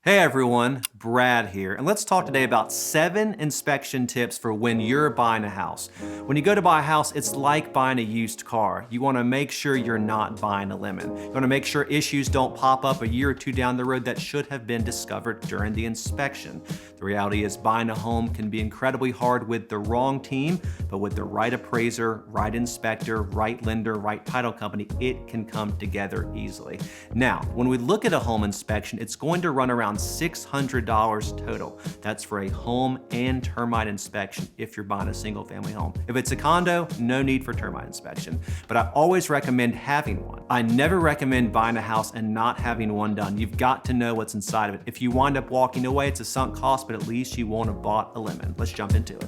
Hey everyone, Brad here, and let's talk today about 7 inspection tips for when you're buying a house. When you go to buy a house, it's like buying a used car. You want to make sure you're not buying a lemon. You want to make sure issues don't pop up a year or two down the road that should have been discovered during the inspection. The reality is buying a home can be incredibly hard with the wrong team, but with the right appraiser, right inspector, right lender, right title company, it can come together easily. Now, when we look at a home inspection, it's going to run around $600 total. That's for a home and termite inspection if you're buying a single family home. If it's a condo, no need for termite inspection, but I always recommend having one. I never recommend buying a house and not having one done. You've got to know what's inside of it. If you wind up walking away, it's a sunk cost, but at least you won't have bought a lemon. Let's jump into it.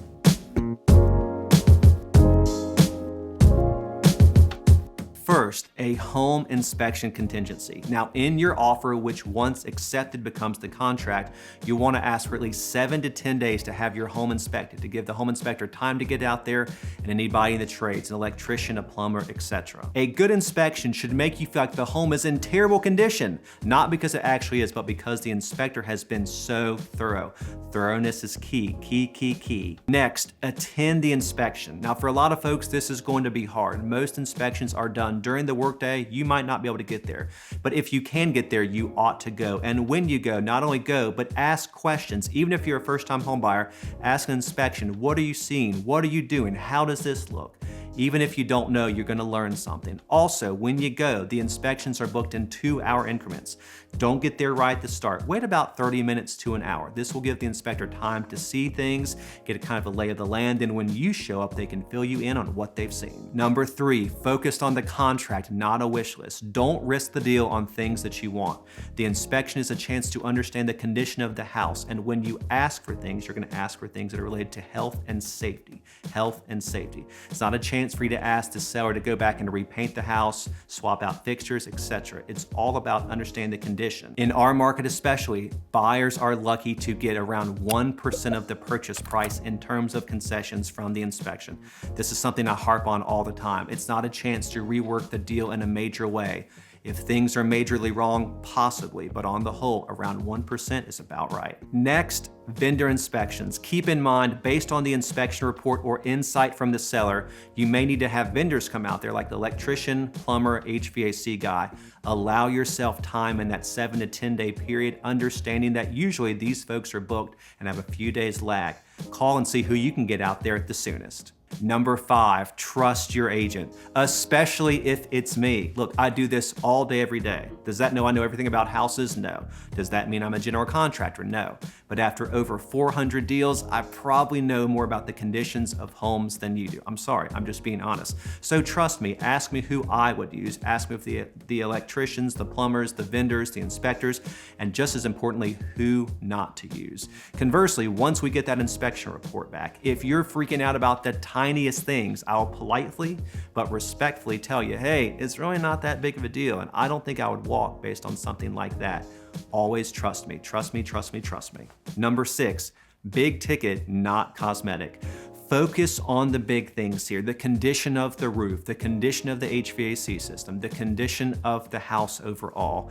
First, a home inspection contingency. Now, in your offer, which once accepted becomes the contract, you want to ask for at least 7 to 10 days to have your home inspected, to give the home inspector time to get out there and anybody in the trades, an electrician, a plumber, etc. A good inspection should make you feel like the home is in terrible condition, not because it actually is, but because the inspector has been so thorough. Thoroughness is key, key. Next, attend the inspection. Now, for a lot of folks, this is going to be hard. Most inspections are done during the workday. You might not be able to get there, but if you can get there, you ought to go. And when you go, not only go, but ask questions. Even if you're a first-time home buyer, ask an inspection. What are you seeing? What are you doing? How does this look? Even if you don't know, you're going to learn something. Also, when you go, the inspections are booked in 2-hour increments. Don't get there right at the start. Wait about 30 minutes to an hour. This will give the inspector time to see things, get a kind of a lay of the land, and when you show up, they can fill you in on what they've seen. Number 3, focused on the contract, not a wish list. Don't risk the deal on things that you want. The inspection is a chance to understand the condition of the house, and when you ask for things, you're going to ask for things that are related to health and safety. Health and safety. It's not a chance for you to ask the seller to go back and repaint the house, swap out fixtures, etc. It's all about understanding the condition. In our market especially, buyers are lucky to get around 1% of the purchase price in terms of concessions from the inspection. This is something I harp on all the time. It's not a chance to rework the deal in a major way. If things are majorly wrong, possibly, but on the whole, around 1% is about right. Next, vendor inspections. Keep in mind, based on the inspection report or insight from the seller, you may need to have vendors come out there like the electrician, plumber, HVAC guy. Allow yourself time in that 7 to 10 day period, understanding that usually these folks are booked and have a few days lag. Call and see who you can get out there at the soonest. Number 5, trust your agent, especially if it's me. Look, I do this all day, every day. Does that mean I know everything about houses? No. Does that mean I'm a general contractor? No. But after over 400 deals, I probably know more about the conditions of homes than you do. I'm sorry, I'm just being honest. So trust me, ask me who I would use. Ask me if the electricians, the plumbers, the vendors, the inspectors, and just as importantly, who not to use. Conversely, once we get that inspection report back, if you're freaking out about the tiniest things, I'll politely but respectfully tell you, hey, it's really not that big of a deal, and I don't think I would walk based on something like that. Always trust me, trust me, trust me, trust me. Number 6, big ticket, not cosmetic. Focus on the big things here, the condition of the roof, the condition of the HVAC system, the condition of the house overall.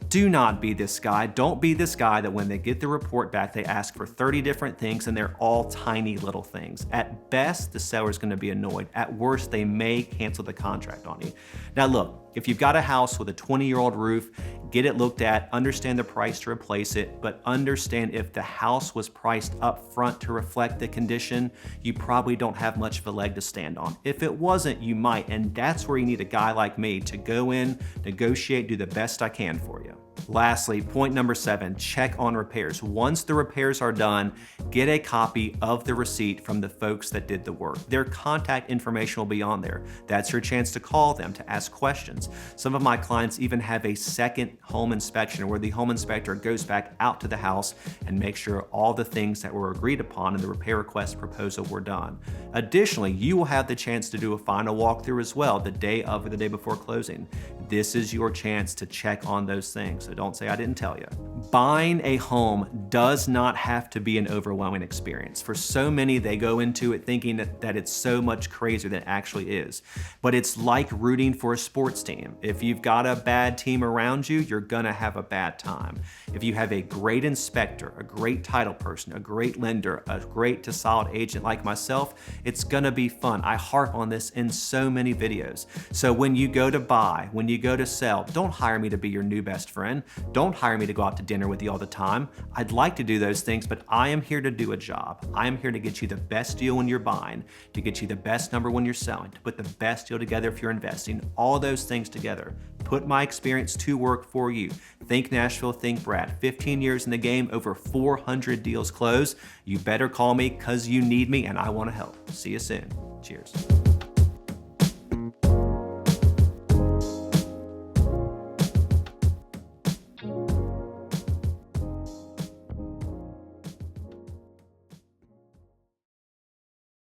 Do not be this guy. Don't be this guy that when they get the report back, they ask for 30 different things and they're all tiny little things. At best, the seller's gonna be annoyed. At worst, they may cancel the contract on you. Now look, if you've got a house with a 20-year-old roof, get it looked at, understand the price to replace it, but understand if the house was priced up front to reflect the condition, you probably don't have much of a leg to stand on. If it wasn't, you might, and that's where you need a guy like me to go in, negotiate, do the best I can for you. Lastly, point number 7, check on repairs. Once the repairs are done, get a copy of the receipt from the folks that did the work. Their contact information will be on there. That's your chance to call them, to ask questions. Some of my clients even have a second home inspection where the home inspector goes back out to the house and makes sure all the things that were agreed upon in the repair request proposal were done. Additionally, you will have the chance to do a final walkthrough as well the day of or the day before closing. This is your chance to check on those things, so don't say I didn't tell you. Buying a home does not have to be an overwhelming experience. For so many, they go into it thinking that it's so much crazier than it actually is. But it's like rooting for a sports team. If you've got a bad team around you, you're gonna have a bad time. If you have a great inspector, a great title person, a great lender, a great to solid agent like myself, it's gonna be fun. I harp on this in so many videos. So when you go to buy, when you go to sell, don't hire me to be your new best friend. Don't hire me to go out to dinner with you all the time. I'd like to do those things, but I am here to do a job. I am here to get you the best deal when you're buying, to get you the best number when you're selling, to put the best deal together if you're investing, all those things together. Put my experience to work for you. Think Nashville, think Brad. 15 years in the game, over 400 deals closed. You better call me because you need me and I want to help. See you soon. Cheers.